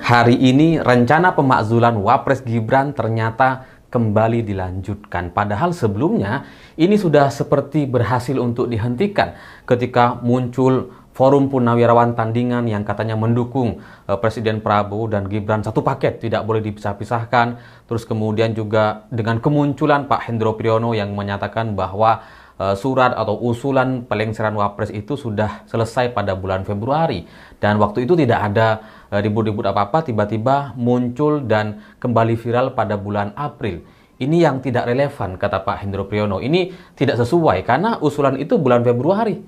Hari ini rencana pemakzulan Wapres Gibran ternyata kembali dilanjutkan. Padahal sebelumnya ini sudah seperti berhasil untuk dihentikan ketika muncul Forum Purnawirawan Tandingan yang katanya mendukung Presiden Prabowo dan Gibran satu paket, tidak boleh dipisah-pisahkan. Terus kemudian juga dengan kemunculan Pak Hendro Priyono yang menyatakan bahwa surat atau usulan pelengseran Wapres itu sudah selesai pada bulan Februari. Dan waktu itu tidak ada ribut-ribut apa-apa, tiba-tiba muncul dan kembali viral pada bulan April. Ini yang tidak relevan, kata Pak Hendro Priyono. Ini tidak sesuai karena usulan itu bulan Februari.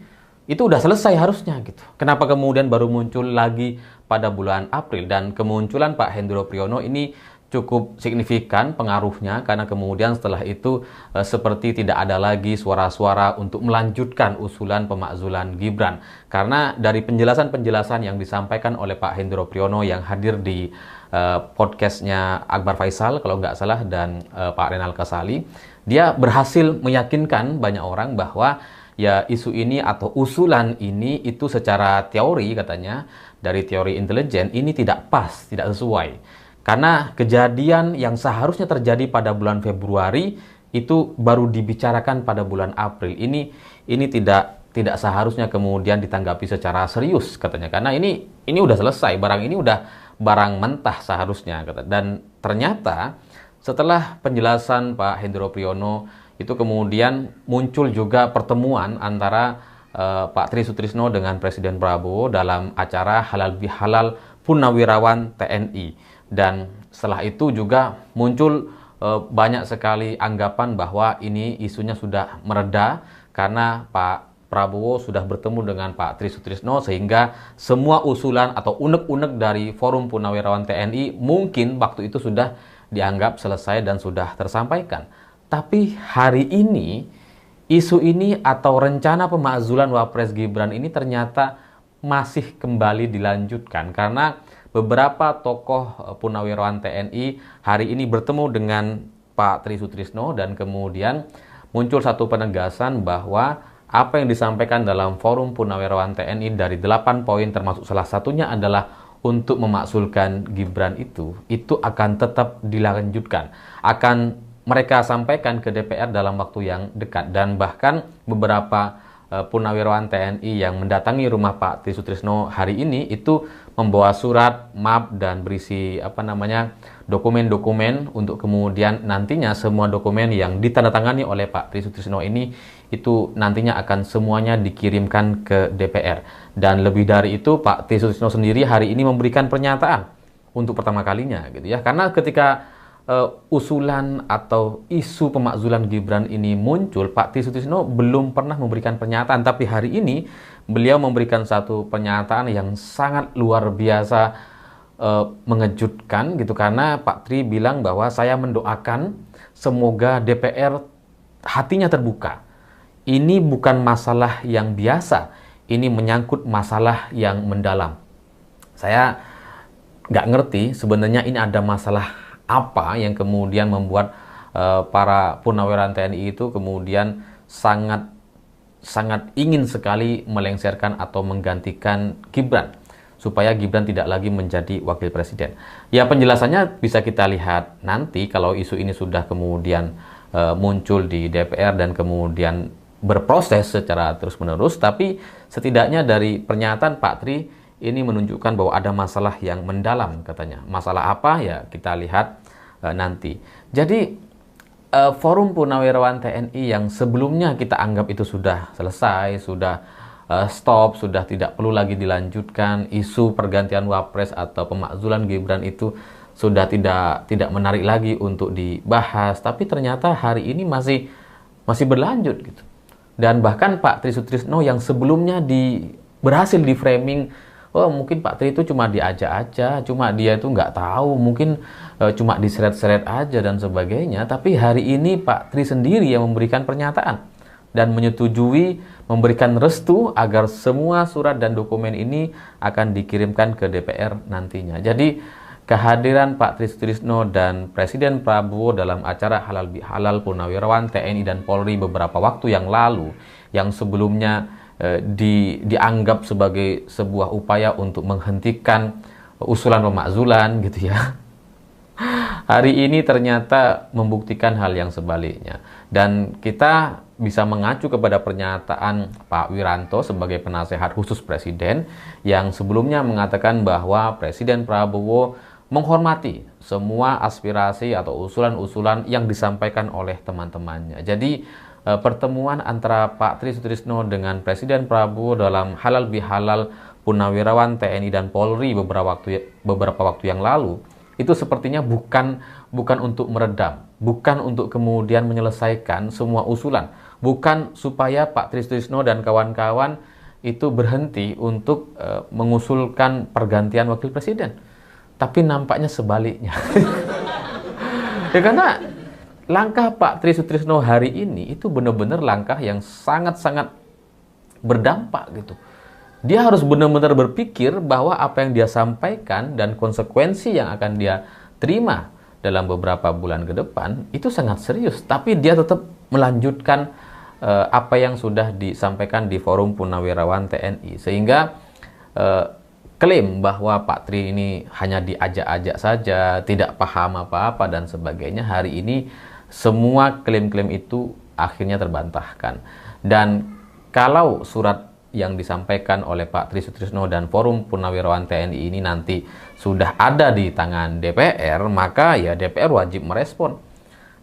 Itu udah selesai harusnya gitu. Kenapa kemudian baru muncul lagi pada bulan April? Dan kemunculan Pak Hendro Priyono ini cukup signifikan pengaruhnya karena kemudian setelah itu seperti tidak ada lagi suara-suara untuk melanjutkan usulan pemakzulan Gibran. Karena dari penjelasan-penjelasan yang disampaikan oleh Pak Hendro Priyono yang hadir di podcastnya Akbar Faisal kalau nggak salah dan Pak Renal Kasali, dia berhasil meyakinkan banyak orang bahwa ya isu ini atau usulan ini itu secara teori katanya dari teori intelijen ini tidak pas, tidak sesuai. Karena kejadian yang seharusnya terjadi pada bulan Februari itu baru dibicarakan pada bulan April. Ini tidak seharusnya kemudian ditanggapi secara serius katanya. Karena ini udah selesai, barang ini udah barang mentah seharusnya kata. Dan ternyata setelah penjelasan Pak Hendro Priyono itu kemudian muncul juga pertemuan antara Pak Tri Sutrisno dengan Presiden Prabowo dalam acara Halal Bihalal Purnawirawan TNI. Dan setelah itu juga muncul banyak sekali anggapan bahwa ini isunya sudah mereda karena Pak Prabowo sudah bertemu dengan Pak Tri Sutrisno sehingga semua usulan atau unek-unek dari Forum Purnawirawan TNI mungkin waktu itu sudah dianggap selesai dan sudah tersampaikan. Tapi hari ini, isu ini atau rencana pemakzulan Wapres Gibran ini ternyata masih kembali dilanjutkan. Karena beberapa tokoh Purnawirawan TNI hari ini bertemu dengan Pak Tri Sutrisno dan kemudian muncul satu penegasan bahwa apa yang disampaikan dalam Forum Purnawirawan TNI dari 8 poin termasuk salah satunya adalah untuk memakzulkan Gibran itu akan tetap dilanjutkan. Akan mereka sampaikan ke DPR dalam waktu yang dekat dan bahkan beberapa Purnawirawan TNI yang mendatangi rumah Pak Tri Sutrisno hari ini itu membawa surat, map dan berisi dokumen-dokumen untuk kemudian nantinya semua dokumen yang ditandatangani oleh Pak Tri Sutrisno ini itu nantinya akan semuanya dikirimkan ke DPR. Dan lebih dari itu Pak Tri Sutrisno sendiri hari ini memberikan pernyataan untuk pertama kalinya gitu ya. Karena ketika usulan atau isu pemakzulan Gibran ini muncul, Pak Tri Sutrisno belum pernah memberikan pernyataan, tapi hari ini beliau memberikan satu pernyataan yang sangat luar biasa mengejutkan gitu karena Pak Tri bilang bahwa saya mendoakan semoga DPR hatinya terbuka. Ini bukan masalah yang biasa, ini menyangkut masalah yang mendalam. Saya nggak ngerti sebenarnya ini ada masalah apa yang kemudian membuat para Purnawirawan TNI itu kemudian sangat ingin sekali melengsarkan atau menggantikan Gibran supaya Gibran tidak lagi menjadi wakil presiden. Ya penjelasannya bisa kita lihat nanti kalau isu ini sudah kemudian muncul di DPR dan kemudian berproses secara terus-menerus, tapi setidaknya dari pernyataan Pak Tri ini menunjukkan bahwa ada masalah yang mendalam katanya. Masalah apa ya kita lihat nanti. Jadi Forum Purnawirawan TNI yang sebelumnya kita anggap itu sudah selesai, sudah stop, sudah tidak perlu lagi dilanjutkan, isu pergantian Wapres atau pemakzulan Gibran itu sudah tidak menarik lagi untuk dibahas, tapi ternyata hari ini masih berlanjut gitu. Dan bahkan Pak Tri Sutrisno yang sebelumnya berhasil di framing, oh mungkin Pak Tri itu cuma diajak aja, cuma dia itu nggak tahu, mungkin cuma diseret-seret aja dan sebagainya. Tapi hari ini Pak Tri sendiri yang memberikan pernyataan dan menyetujui, memberikan restu agar semua surat dan dokumen ini akan dikirimkan ke DPR nantinya. Jadi kehadiran Pak Tri Sutrisno dan Presiden Prabowo dalam acara Halal Bihalal Purnawirawan TNI dan Polri beberapa waktu yang lalu, yang sebelumnya dianggap sebagai sebuah upaya untuk menghentikan usulan pemakzulan gitu ya. Hari ini ternyata membuktikan hal yang sebaliknya. Dan kita bisa mengacu kepada pernyataan Pak Wiranto sebagai penasehat khusus Presiden yang sebelumnya mengatakan bahwa Presiden Prabowo menghormati semua aspirasi atau usulan-usulan yang disampaikan oleh teman-temannya. Jadi pertemuan antara Pak Tri Sutrisno dengan Presiden Prabowo dalam halal bihalal Purnawirawan TNI dan Polri beberapa waktu yang lalu itu sepertinya bukan untuk meredam, bukan untuk kemudian menyelesaikan semua usulan, bukan supaya Pak Tri Sutrisno dan kawan-kawan itu berhenti untuk mengusulkan pergantian wakil presiden. Tapi nampaknya sebaliknya. Ya karena langkah Pak Tri Sutrisno hari ini itu benar-benar langkah yang sangat-sangat berdampak gitu. Dia harus benar-benar berpikir bahwa apa yang dia sampaikan dan konsekuensi yang akan dia terima dalam beberapa bulan ke depan itu sangat serius. Tapi dia tetap melanjutkan apa yang sudah disampaikan di Forum Purnawirawan TNI. Sehingga klaim bahwa Pak Tri ini hanya diajak-ajak saja, tidak paham apa-apa dan sebagainya, hari ini semua klaim-klaim itu akhirnya terbantahkan. Dan kalau surat yang disampaikan oleh Pak Tri Sutrisno dan Forum Purnawirawan TNI ini nanti sudah ada di tangan DPR, maka ya DPR wajib merespon.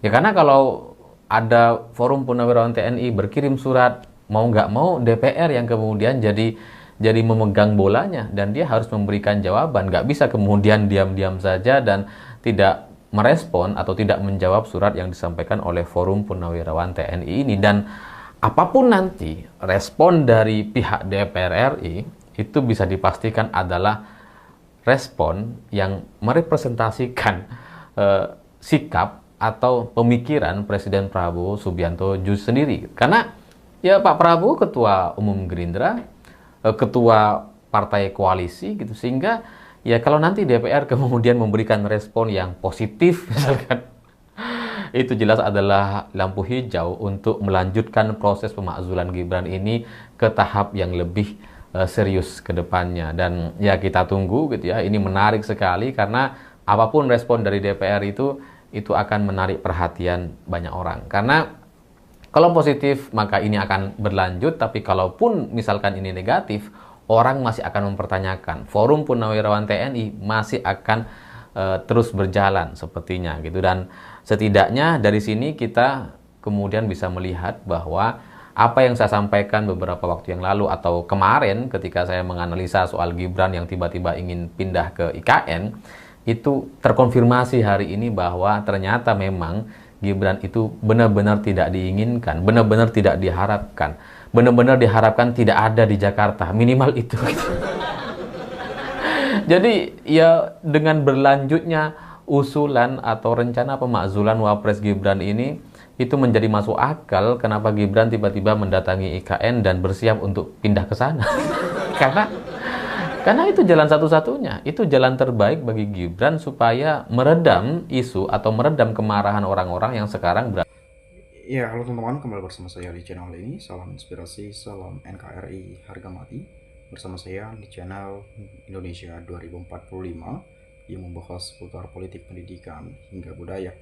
Ya karena kalau ada Forum Purnawirawan TNI berkirim surat, mau nggak mau DPR yang kemudian jadi memegang bolanya dan dia harus memberikan jawaban. Nggak bisa kemudian diam-diam saja dan tidak merespon atau tidak menjawab surat yang disampaikan oleh Forum Purnawirawan TNI ini. Dan apapun nanti respon dari pihak DPR RI itu bisa dipastikan adalah respon yang merepresentasikan sikap atau pemikiran Presiden Prabowo Subianto sendiri. Karena ya Pak Prabowo ketua umum Gerindra, ketua partai koalisi gitu, sehingga ya kalau nanti DPR kemudian memberikan respon yang positif misalkan, itu jelas adalah lampu hijau untuk melanjutkan proses pemakzulan Gibran ini ke tahap yang lebih serius ke depannya. Dan ya kita tunggu gitu ya, ini menarik sekali karena apapun respon dari DPR itu akan menarik perhatian banyak orang. Karena kalau positif maka ini akan berlanjut, tapi kalaupun misalkan ini negatif, orang masih akan mempertanyakan. Forum Purnawirawan TNI masih akan terus berjalan sepertinya gitu. Dan setidaknya dari sini kita kemudian bisa melihat bahwa apa yang saya sampaikan beberapa waktu yang lalu atau kemarin ketika saya menganalisa soal Gibran yang tiba-tiba ingin pindah ke IKN, itu terkonfirmasi hari ini bahwa ternyata memang Gibran itu benar-benar tidak diinginkan, benar-benar tidak diharapkan, benar-benar diharapkan tidak ada di Jakarta, minimal itu. Jadi ya dengan berlanjutnya usulan atau rencana pemakzulan Wapres Gibran ini itu menjadi masuk akal kenapa Gibran tiba-tiba mendatangi IKN dan bersiap untuk pindah ke sana. Karena itu jalan satu-satunya, itu jalan terbaik bagi Gibran supaya meredam isu atau meredam kemarahan orang-orang yang sekarang berada. Ya, halo teman-teman, kembali bersama saya di channel ini. Salam inspirasi, salam NKRI harga mati. Bersama saya di channel Indonesia 2045 yang membahas seputar politik pendidikan hingga budaya.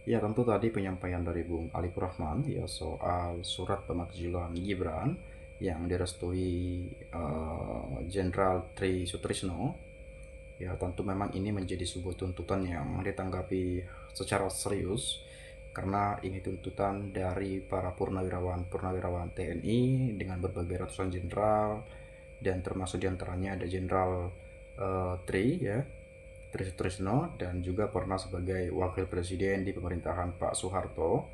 Ya, tentu tadi penyampaian dari Bung Alipur Rahman ya soal surat pemakzulan Gibran yang direstui Jenderal Tri Sutrisno. Ya, tentu memang ini menjadi sebuah tuntutan yang ditanggapi secara serius karena ini tuntutan dari para purnawirawan TNI dengan berbagai ratusan jenderal, dan termasuk diantaranya ada Jenderal Tri Sutrisno dan juga pernah sebagai wakil presiden di pemerintahan Pak Soeharto.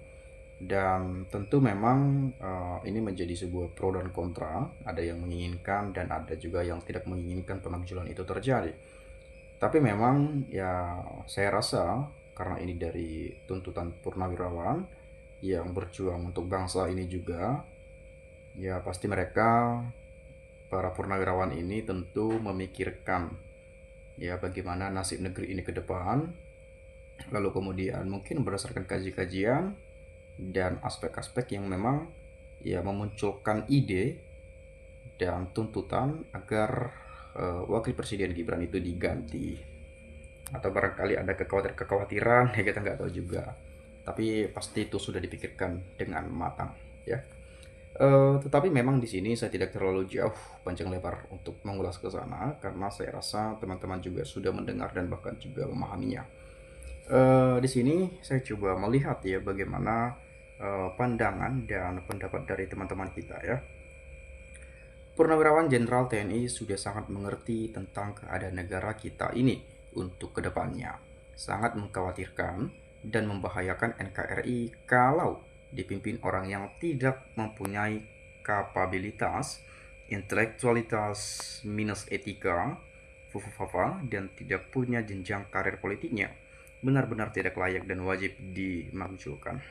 Dan tentu memang ini menjadi sebuah pro dan kontra, ada yang menginginkan dan ada juga yang tidak menginginkan pemakzulan itu terjadi. Tapi memang ya saya rasa karena ini dari tuntutan purnawirawan yang berjuang untuk bangsa ini juga, ya pasti mereka, para purnawirawan ini tentu memikirkan ya bagaimana nasib negeri ini ke depan. Lalu kemudian mungkin berdasarkan kajian dan aspek-aspek yang memang ya memunculkan ide dan tuntutan agar wakil presiden Gibran itu diganti, atau barangkali ada kekhawatiran ya, kita nggak tahu juga, tapi pasti itu sudah dipikirkan dengan matang ya. Tetapi memang di sini saya tidak terlalu jauh panjang lebar untuk mengulas ke sana, karena saya rasa teman-teman juga sudah mendengar dan bahkan juga memahaminya. Di sini saya coba melihat ya bagaimana pandangan dan pendapat dari teman-teman kita ya. Purnawirawan Jenderal TNI sudah sangat mengerti tentang keadaan negara kita ini untuk kedepannya. Sangat mengkhawatirkan dan membahayakan NKRI kalau dipimpin orang yang tidak mempunyai kapabilitas, intelektualitas minus etika, fufufafa, dan tidak punya jenjang karir politiknya. Benar-benar tidak layak dan wajib dimakzulkan.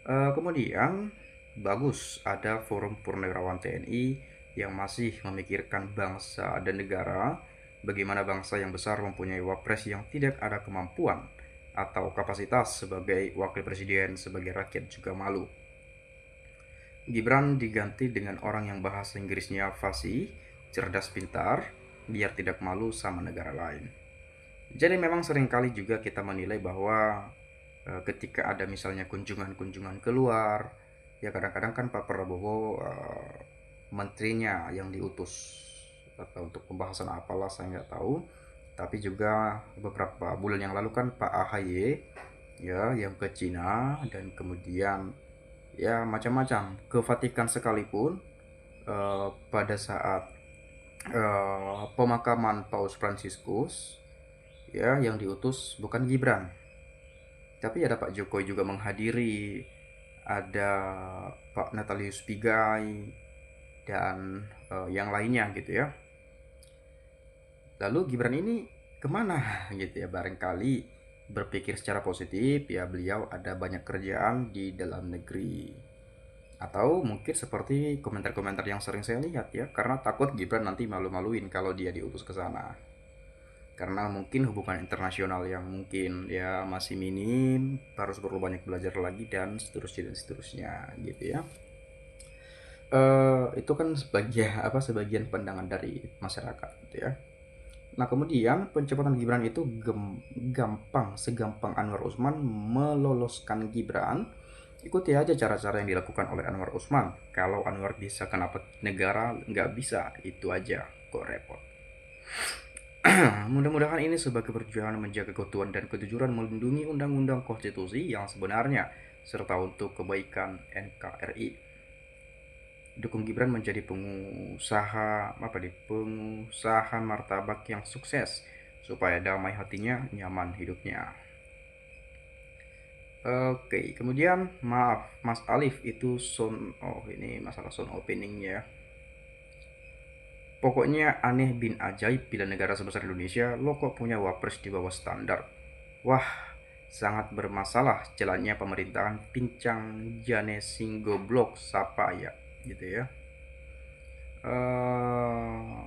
Kemudian bagus ada forum purnawirawan TNI yang masih memikirkan bangsa dan negara, bagaimana bangsa yang besar mempunyai wapres yang tidak ada kemampuan atau kapasitas sebagai wakil presiden, sebagai rakyat juga malu. Gibran diganti dengan orang yang bahasa Inggrisnya fasih, cerdas pintar, biar tidak malu sama negara lain. Jadi memang seringkali juga kita menilai bahwa ketika ada misalnya kunjungan-kunjungan keluar, ya kadang-kadang kan Pak Prabowo menterinya yang diutus atau untuk pembahasan apalah saya nggak tahu, tapi juga beberapa bulan yang lalu kan Pak AHY ya yang ke Cina, dan kemudian ya macam-macam ke Vatikan sekalipun pada saat pemakaman Paus Fransiskus ya yang diutus bukan Gibran, tapi ada Pak Jokowi juga menghadiri, ada Pak Natalius Pigai dan yang lainnya gitu ya. Lalu Gibran ini kemana gitu ya, barangkali berpikir secara positif ya, beliau ada banyak kerjaan di dalam negeri, atau mungkin seperti komentar-komentar yang sering saya lihat ya, karena takut Gibran nanti malu-maluin kalau dia diutus ke sana, karena mungkin hubungan internasional yang mungkin ya masih minim, harus perlu banyak belajar lagi dan seterusnya gitu ya. Itu kan sebagian pandangan dari masyarakat gitu ya. Nah kemudian pencopotan Gibran itu segampang Anwar Usman meloloskan Gibran. Ikuti aja cara-cara yang dilakukan oleh Anwar Usman. Kalau Anwar bisa, kenapa negara nggak bisa? Itu aja kok repot. Mudah-mudahan ini sebagai perjuangan menjaga keutuhan dan kejujuran, melindungi undang-undang konstitusi yang sebenarnya, serta untuk kebaikan NKRI. Dukung Gibran menjadi pengusaha martabak yang sukses, supaya damai hatinya, nyaman hidupnya. Oke, kemudian maaf Mas Alif itu ini masalah sound openingnya. Pokoknya aneh bin ajaib bila negara sebesar Indonesia lo kok punya wapres di bawah standar. Wah, sangat bermasalah jalannya pemerintahan, pincang jane sing goblok sapa ya gitu ya.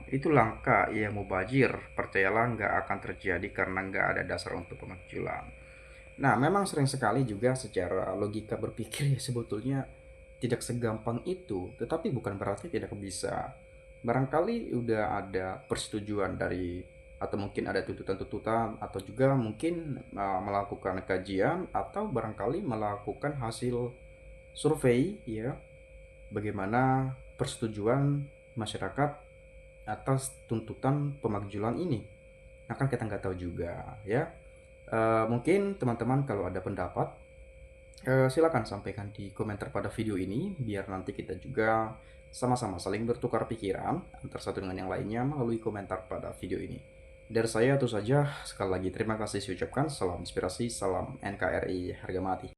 Itu langkah ya mubazir, percayalah nggak akan terjadi karena nggak ada dasar untuk pemakzulan. Nah memang sering sekali juga secara logika berpikir ya sebetulnya tidak segampang itu, tetapi bukan berarti tidak bisa. Barangkali udah ada persetujuan dari, atau mungkin ada tuntutan-tuntutan, atau juga mungkin melakukan kajian, atau barangkali melakukan hasil survei ya, bagaimana persetujuan masyarakat atas tuntutan pemakzulan ini. Nah kan kita nggak tahu juga ya. Mungkin teman-teman kalau ada pendapat silakan sampaikan di komentar pada video ini, biar nanti kita juga sama-sama saling bertukar pikiran antara satu dengan yang lainnya melalui komentar pada video ini. Dari saya itu saja, sekali lagi terima kasih saya ucapkan, salam inspirasi, salam NKRI harga mati.